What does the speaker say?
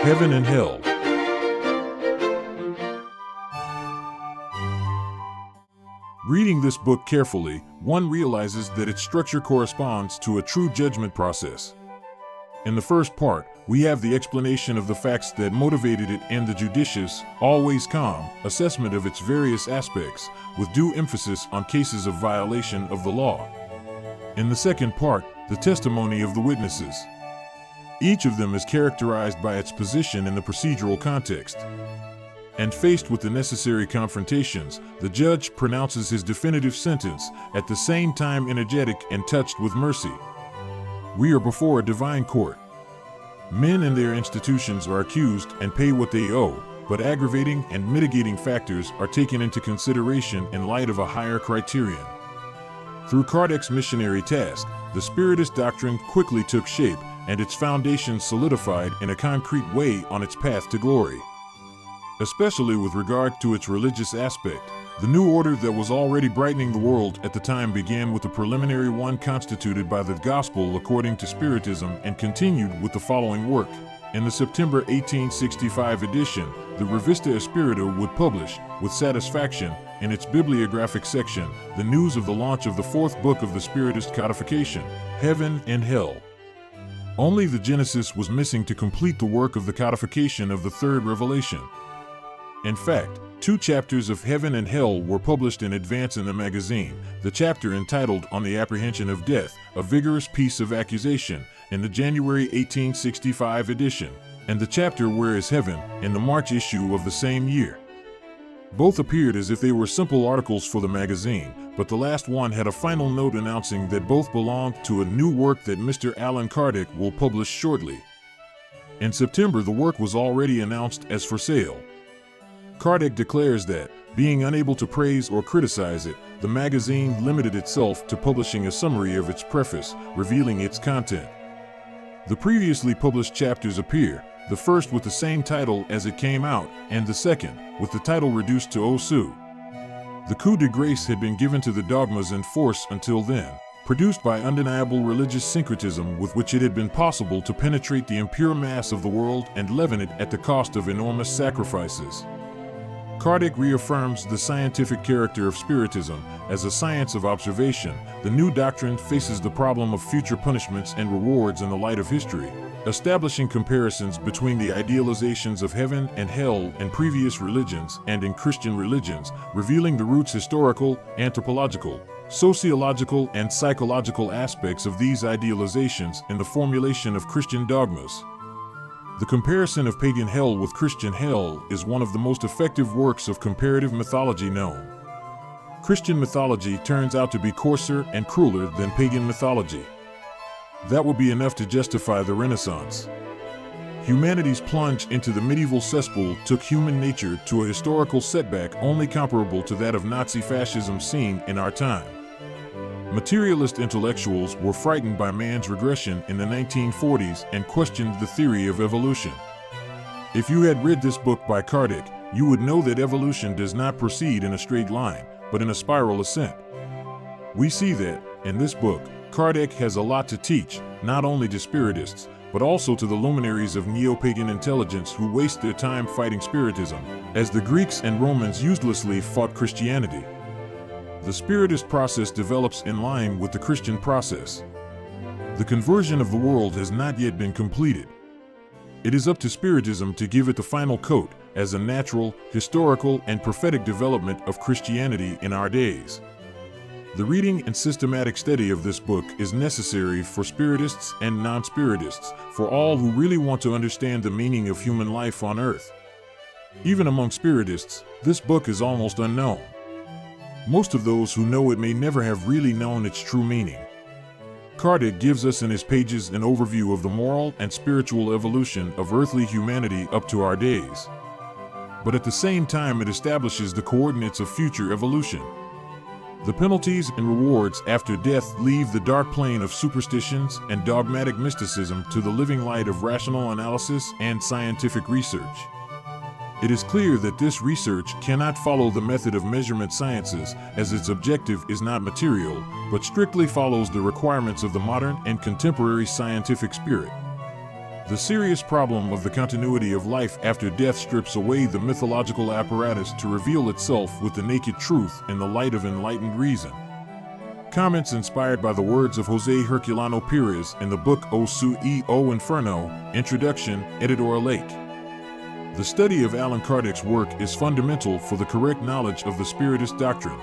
Heaven and Hell. Reading this book carefully, one realizes that its structure corresponds to a true judgment process. In the first part, we have the explanation of the facts that motivated it and the judicious, always calm, assessment of its various aspects, with due emphasis on cases of violation of the law. In the second part, the testimony of the witnesses. Each of them is characterized by its position in the procedural context. And faced with the necessary confrontations, the judge pronounces his definitive sentence, at the same time energetic and touched with mercy. We are before a divine court. Men and their institutions are accused and pay what they owe, but aggravating and mitigating factors are taken into consideration in light of a higher criterion. Through Kardec's missionary task, the Spiritist Doctrine quickly took shape, and its foundations solidified in a concrete way on its path to glory. Especially with regard to its religious aspect, the new order that was already brightening the world at the time began with the preliminary one constituted by the Gospel according to Spiritism and continued with the following work. In the September 1865 edition, the Revista Espírita would publish, with satisfaction, in its bibliographic section, the news of the launch of the fourth book of the Spiritist Codification, Heaven and Hell. Only the Genesis was missing to complete the work of the codification of the third revelation. In fact, 2 chapters of Heaven and Hell were published in advance in the magazine, the chapter entitled On the Apprehension of Death, a Vigorous Piece of Accusation, in the January 1865 edition, and the chapter Where is Heaven, in the March issue of the same year. Both appeared as if they were simple articles for the magazine, but the last one had a final note announcing that both belonged to a new work that Mr. Allan Kardec will publish shortly. In September, the work was already announced as for sale. Kardec declares that, being unable to praise or criticize it, the magazine limited itself to publishing a summary of its preface, revealing its content. The previously published chapters appear, the first with the same title as it came out, and the second, with the title reduced to Osu. The coup de grace had been given to the dogmas in force until then, produced by undeniable religious syncretism with which it had been possible to penetrate the impure mass of the world and leaven it at the cost of enormous sacrifices. Kardec reaffirms the scientific character of Spiritism as a science of observation. The new doctrine faces the problem of future punishments and rewards in the light of history, establishing comparisons between the idealizations of heaven and hell in previous religions and in Christian religions, revealing the roots historical, anthropological, sociological, and psychological aspects of these idealizations in the formulation of Christian dogmas. The comparison of pagan hell with Christian hell is one of the most effective works of comparative mythology known. Christian mythology turns out to be coarser and crueler than pagan mythology. That would be enough to justify the Renaissance. Humanity's plunge into the medieval cesspool took human nature to a historical setback only comparable to that of Nazi fascism seen in our time. Materialist intellectuals were frightened by man's regression in the 1940s and questioned the theory of evolution. If you had read this book by Kardec, you would know that evolution does not proceed in a straight line, but in a spiral ascent. We see that, in this book, Kardec has a lot to teach, not only to Spiritists, but also to the luminaries of neo-pagan intelligence who waste their time fighting Spiritism, as the Greeks and Romans uselessly fought Christianity. The Spiritist process develops in line with the Christian process. The conversion of the world has not yet been completed. It is up to Spiritism to give it the final coat as a natural, historical, and prophetic development of Christianity in our days. The reading and systematic study of this book is necessary for Spiritists and non-Spiritists, for all who really want to understand the meaning of human life on earth. Even among Spiritists, this book is almost unknown. Most of those who know it may never have really known its true meaning. Kardec gives us in his pages an overview of the moral and spiritual evolution of earthly humanity up to our days. But at the same time, it establishes the coordinates of future evolution. The penalties and rewards after death leave the dark plane of superstitions and dogmatic mysticism to the living light of rational analysis and scientific research. It is clear that this research cannot follow the method of measurement sciences, as its objective is not material, but strictly follows the requirements of the modern and contemporary scientific spirit. The serious problem of the continuity of life after death strips away the mythological apparatus to reveal itself with the naked truth in the light of enlightened reason. Comments inspired by the words of José Herculano Pires in the book O Su e O Inferno, Introduction, Editor Lake. The study of Allan Kardec's work is fundamental for the correct knowledge of the Spiritist doctrine.